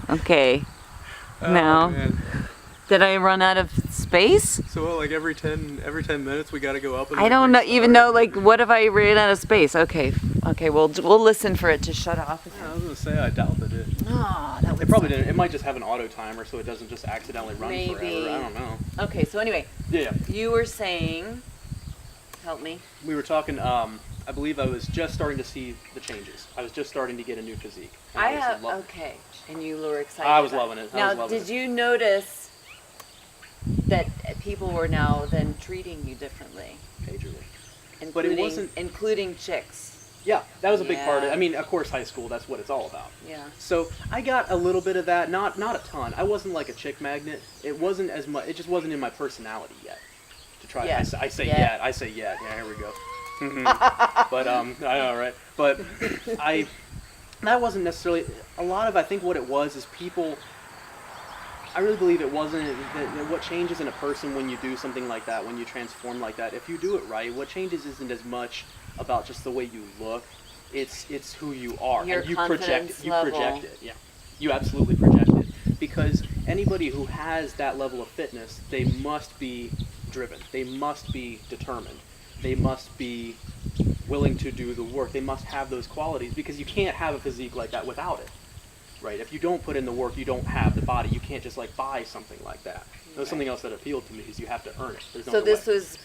Okay. Oh, Now, man. did I run out of space? So what, like every 10 minutes we gotta go up and I like, don't know, restart? even know, like, what if I ran out of space? Okay, we'll listen for it to shut off. Yeah, I was gonna say I doubted it. Oh, that would It probably suck. didn't. It might just have an auto timer so it doesn't just accidentally run Maybe. forever. I don't know. Okay, so anyway, Yeah. you were saying, help me. We were talking, I believe I was just starting to see the changes. I was just starting to get a new physique. And I was have, lo- okay, and you were excited. I was about loving it. I Now, was loving did it. you notice that people were now then treating you differently? Majorly. Including, But it wasn't- including chicks. Yeah, that was a big part of it. Yeah. I mean, of course, high school, that's what it's all about. Yeah. So I got a little bit of that, not a ton. I wasn't like a chick magnet. It wasn't as much, it just wasn't in my personality yet. To try, Yeah. I say Yeah. yet, I say yet. Yeah, here we go. But, I know, right? But that wasn't necessarily, a lot of, I think what it was is people, I really believe it wasn't, that what changes in a person when you do something like that, when you transform like that, if you do it right, what changes isn't as much about just the way you look, it's who you are. Your and you confidence level. project it, yeah. You absolutely project it. Because anybody who has that level of fitness, they must be driven. They must be determined. They must be willing to do the work. They must have those qualities because you can't have a physique like that without it. Right? If you don't put in the work, you don't have the body. You can't just like buy something like that. That was something else that appealed to me is you have to earn it. There's no So other this way. was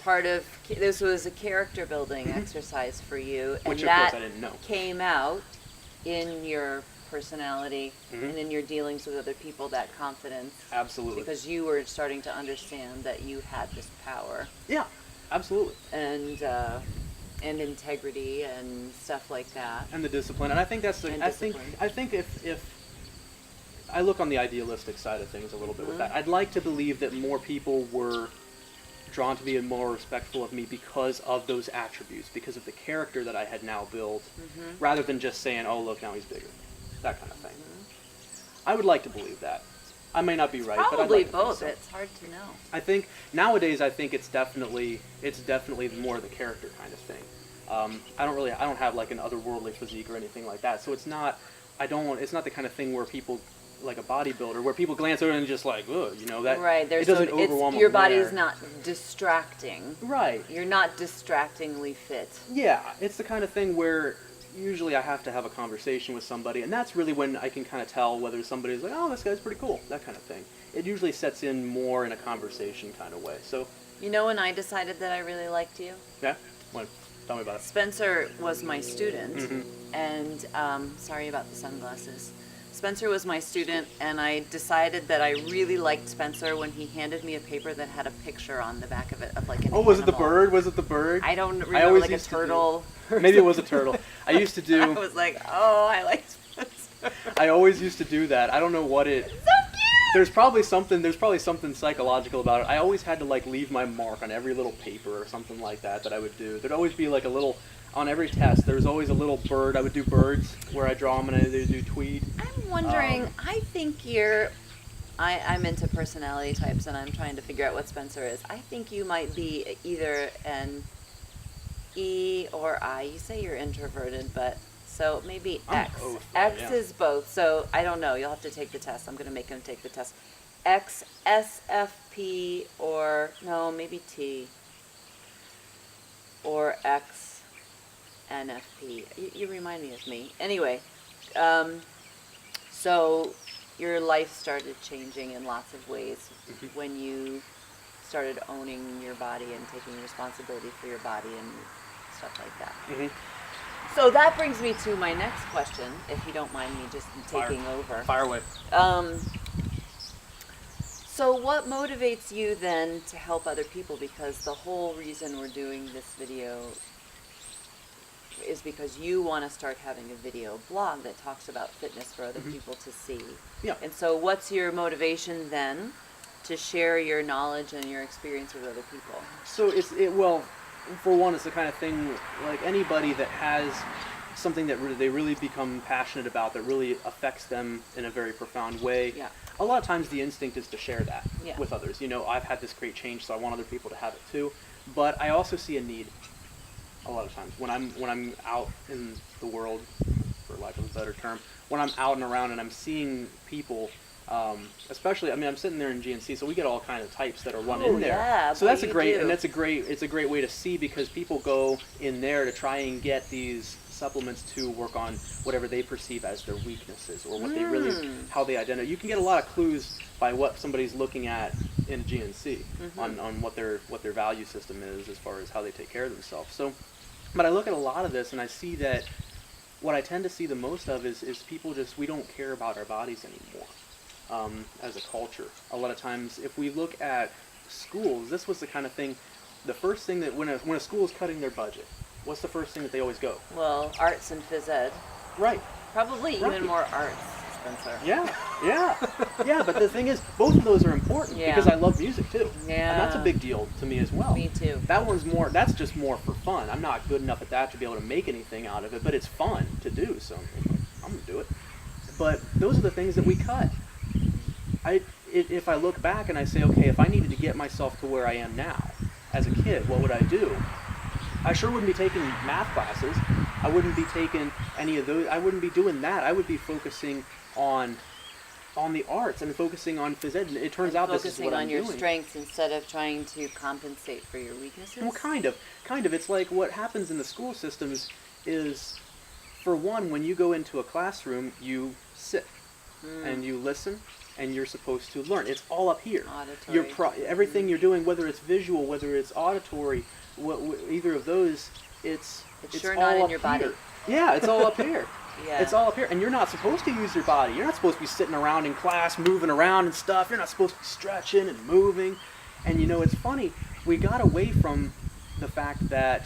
this was a character building exercise for you, and Which, of that course, I didn't know. came out in your personality Mhm. and in your dealings with other people, that confidence. Absolutely. Because you were starting to understand that you had this power Yeah, absolutely. and integrity and stuff like that. And the discipline. And I think that's the And I think if I look on the idealistic side of things a little bit with that. I'd like to believe that more people were drawn to be more respectful of me because of those attributes, because of the character that I had now built, rather than just saying, "Oh, look, now he's bigger," that kind of thing. I would like to believe that. I may not be right, but I'd Probably like to think both. so. It's hard to know. I think nowadays, I think it's definitely more the character kind of thing. I don't have like an otherworldly physique or anything like that, so it's not the kind of thing where people, like a bodybuilder, where people glance over and just like, ugh, that Right. it doesn't overwhelm your them body there. is not distracting. Right. You're not distractingly fit. Yeah, it's the kind of thing where usually I have to have a conversation with somebody, and that's really when I can kind of tell whether somebody's like, oh, this guy's pretty cool, that kind of thing. It usually sets in more in a conversation kind of way. So, You know when I decided that I really liked you? yeah, tell me about it. Spencer was my student, Mhm. and sorry about the sunglasses. Spencer was my student, and I decided that I really liked Spencer when he handed me a paper that had a picture on the back of it of like an Oh, was it the animal. bird? Was it the bird? I don't I remember, always like a used to do- turtle. Maybe it was a turtle. I used to I do. was like, oh, I like Spencer. I always used to do that. I don't know what it. So cute. There's probably something psychological about it. I always had to like leave my mark on every little paper or something like that I would do. There'd always be like a little on every test. There was always a little bird. I would do birds where I draw them and I do tweed. I'm wondering. I think I'm into personality types, and I'm trying to figure out what Spencer is. I think you might be either an E or I. You say you're introverted, but so maybe I'm X. both, though, X yeah. is both. So I don't know. You'll have to take the test. I'm going to make him take the test. X, SFP, or no, maybe T. Or X, NFP. You remind me of me. Anyway, so your life started changing in lots of ways when you started owning your body and taking responsibility for your body and stuff like that. Mhm. So that brings me to my next question, if you don't mind me just taking over. Fire away. So what motivates you then to help other people? Because the whole reason we're doing this video is because you want to start having a video blog that talks about fitness for other people to see. Yeah. And so what's your motivation then to share your knowledge and your experience with other people? So well, for one, it's the kind of thing like anybody that has something that they really become passionate about that really affects them in a very profound way. Yeah. A lot of times the instinct is to share that Yeah. with others. I've had this great change, so I want other people to have it too. But I also see a need a lot of times when I'm out in the world, for lack of a better term, when I'm out and around and I'm seeing people, especially, I mean, I'm sitting there in GNC, so we get all kind of types that are run in there. Yeah, so that's a you great, do. and it's a great way to see, because people go in there to try and get these supplements to work on whatever they perceive as their weaknesses, or what they really, how they identify. You can get a lot of clues by what somebody's looking at in GNC on what their value system is as far as how they take care of themselves. So, but I look at a lot of this and I see that what I tend to see the most of is people just, we don't care about our bodies anymore as a culture. A lot of times, if we look at schools, this was the kind of thing, the first thing that when a school is cutting their budget, what's the first thing that they always go? Well, arts and phys ed. Right. Probably Right. even more arts, Spencer. Yeah. But the thing is, both of those are important Yeah. because I love music too. Yeah. And that's a big deal to me as well. Me too. That's just more for fun. I'm not good enough at that to be able to make anything out of it, but it's fun to do, so I'm going to do it. But those are the things that we cut. If I look back and I say, okay, if I needed to get myself to where I am now as a kid, what would I do? I sure wouldn't be taking math classes. I wouldn't be taking any of those. I wouldn't be doing that. I would be focusing on the arts and focusing on phys ed. And it turns out this is what I'm doing. Focusing on your strengths instead of trying to compensate for your weaknesses. Well, kind of. It's like what happens in the school systems is, for one, when you go into a classroom, you sit and you listen, and you're supposed to learn. It's all up here. Auditory. Everything you're doing, whether it's visual, whether it's auditory, either of those, it's sure all not in up your body. here. Yeah, it's all up here. Yeah. It's all up here, and you're not supposed to use your body. You're not supposed to be sitting around in class, moving around and stuff. You're not supposed to be stretching and moving. And it's funny, we got away from the fact that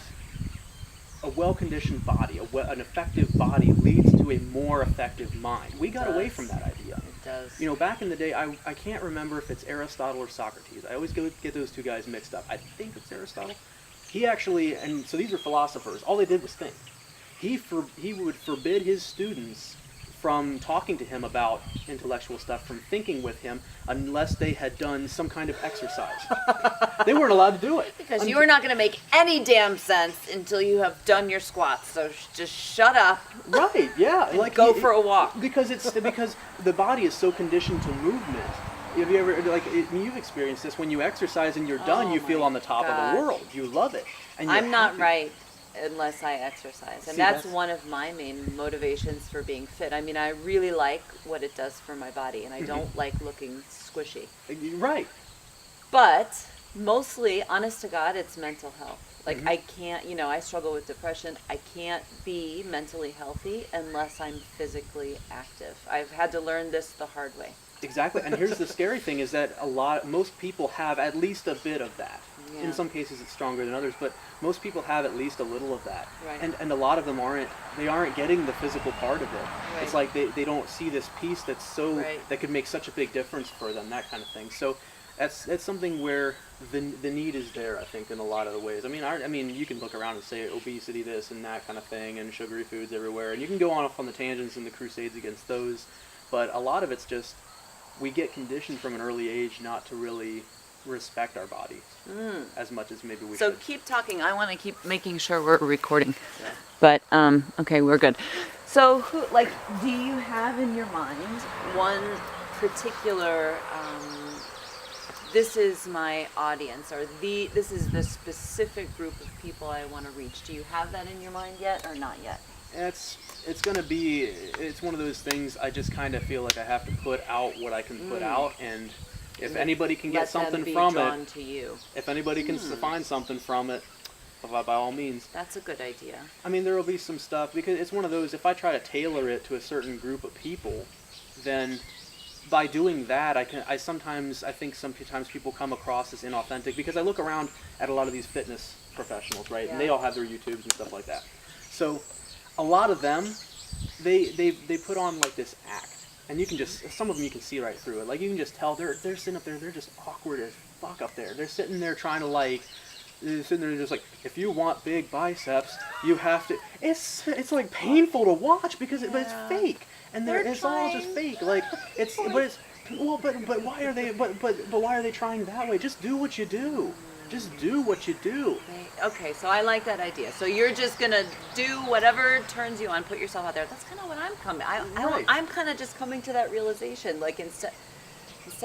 a well-conditioned body, an effective body leads to a more effective mind. We got away from that idea. It does. Back in the day, I can't remember if it's Aristotle or Socrates. I always get those two guys mixed up. I think it's Aristotle. He actually, and so these are philosophers, all they did was think. He would forbid his students from talking to him about intellectual stuff, from thinking with him, unless they had done some kind of exercise. They weren't allowed to do it. Because you are not going to make any damn sense until you have done your squats. So just shut up. Right, yeah. And go for a walk. Because the body is so conditioned to movement. Have you ever, you've experienced this, when you exercise and you're done, Oh you feel my on the top of gosh. the world. You love it. And you're I'm not happy. right unless I exercise. And See, that's that's- one of my main motivations for being fit. I mean, I really like what it does for my body, and I don't like looking squishy. Right. But mostly, honest to God, it's mental health. Like, I can't, I struggle with depression. I can't be mentally healthy unless I'm physically active. I've had to learn this the hard way. Exactly. And here's the scary thing is that most people have at least a bit of that. Yeah. In some cases it's stronger than others, but most people have at least a little of that. Right. And a lot of them aren't getting the physical part of it. Right. It's like they don't see this piece that's so Right. that could make such a big difference for them, that kind of thing. So that's something where the need is there, I think, in a lot of the ways. I mean, you can look around and say obesity, this and that kind of thing, and sugary foods everywhere, and you can go off on the tangents and the crusades against those, but a lot of it's just we get conditioned from an early age not to really respect our bodies as much as maybe we So should. keep talking. I want to keep making sure we're recording. But, okay, we're good. So, do you have in your mind one particular, this is my audience, or this is the specific group of people I want to reach? Do you have that in your mind yet, or not yet? It's one of those things. I just kind of feel like I have to put out what I can put out, and if anybody can get Let them something be from drawn it, to you. if anybody can find something from it, by all means. That's a good idea. I mean, there will be some stuff, because it's one of those, if I try to tailor it to a certain group of people, then by doing that, I think sometimes people come across as inauthentic, because I look around at a lot of these fitness professionals, right? Yeah. And they all have their YouTubes and stuff like that. So a lot of them, they put on like this act, and you can just, some of them you can see right through it. Like, you can just tell they're sitting up there, they're just awkward as fuck up there. They're sitting there trying to they're sitting there just like, if you want big biceps, you have to. It's like painful to watch because but it's fake, and it's all just fake. Like but why are they? But why are they trying that way? Just do what you do. Just do what you do. Okay, so I like that idea. So you're just gonna do whatever turns you on, put yourself out there. That's kind of what I'm coming. Right. I'm kind of just coming to that realization. Like instead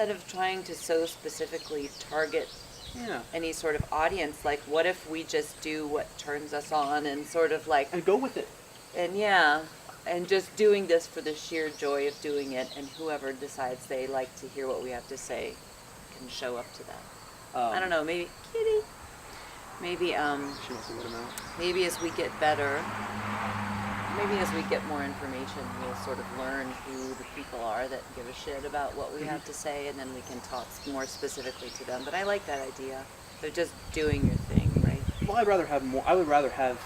of trying to so specifically target Yeah. any sort of audience, like what if we just do what turns us on and sort of like And go with it. and yeah, and just doing this for the sheer joy of doing it, and whoever decides they like to hear what we have to say can show up to that. I don't know, maybe Kitty. Maybe She wants to let him out. maybe as we get better, maybe as we get more information, we'll sort of learn who the people are that give a shit about what we have to say, and then we can talk more specifically to them. But I like that idea. They're just doing your thing, right? Well, I'd rather have more. I would rather have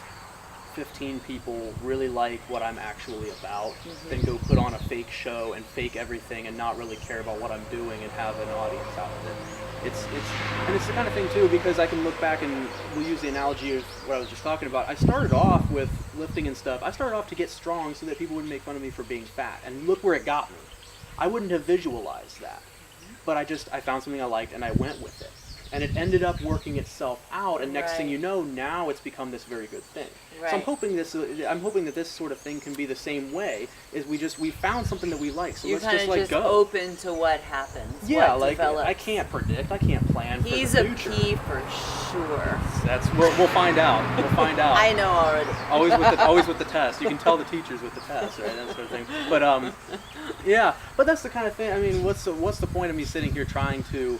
15 people really like what I'm actually about than go put on a fake show and fake everything and not really care about what I'm doing and have an audience out of it. It's the kind of thing too, because I can look back and we'll use the analogy of what I was just talking about. I started off with lifting and stuff. I started off to get strong so that people wouldn't make fun of me for being fat, and look where it got me. I wouldn't have visualized that, but I found something I liked and I went with it. And it ended up working itself out, and next thing Right. you know, now it's become this very good thing. So I'm Right. hoping that this sort of thing can be the same way. Is we found something that we like, so You're let's kind just of like just go. open to what happens. Yeah, what like develops. I can't predict, I can't plan for He's the a future. P for sure. We'll find out. We'll find out. I know already. Always with the test. You can tell the teachers with the test, right? That sort of thing. But yeah. But that's the kind of thing. I mean, what's the point of me sitting here trying to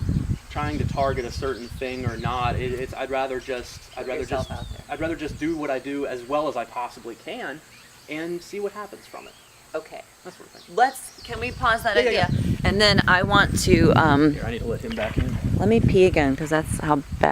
target a certain thing or not? I'd rather just yourself out there. I'd rather just do what I do as well as I possibly can, and see what happens from it. Okay. That sort of thing. Can we pause that Yeah, idea? And then I want to Here, I need to let him back in. let me pee again because that's how bad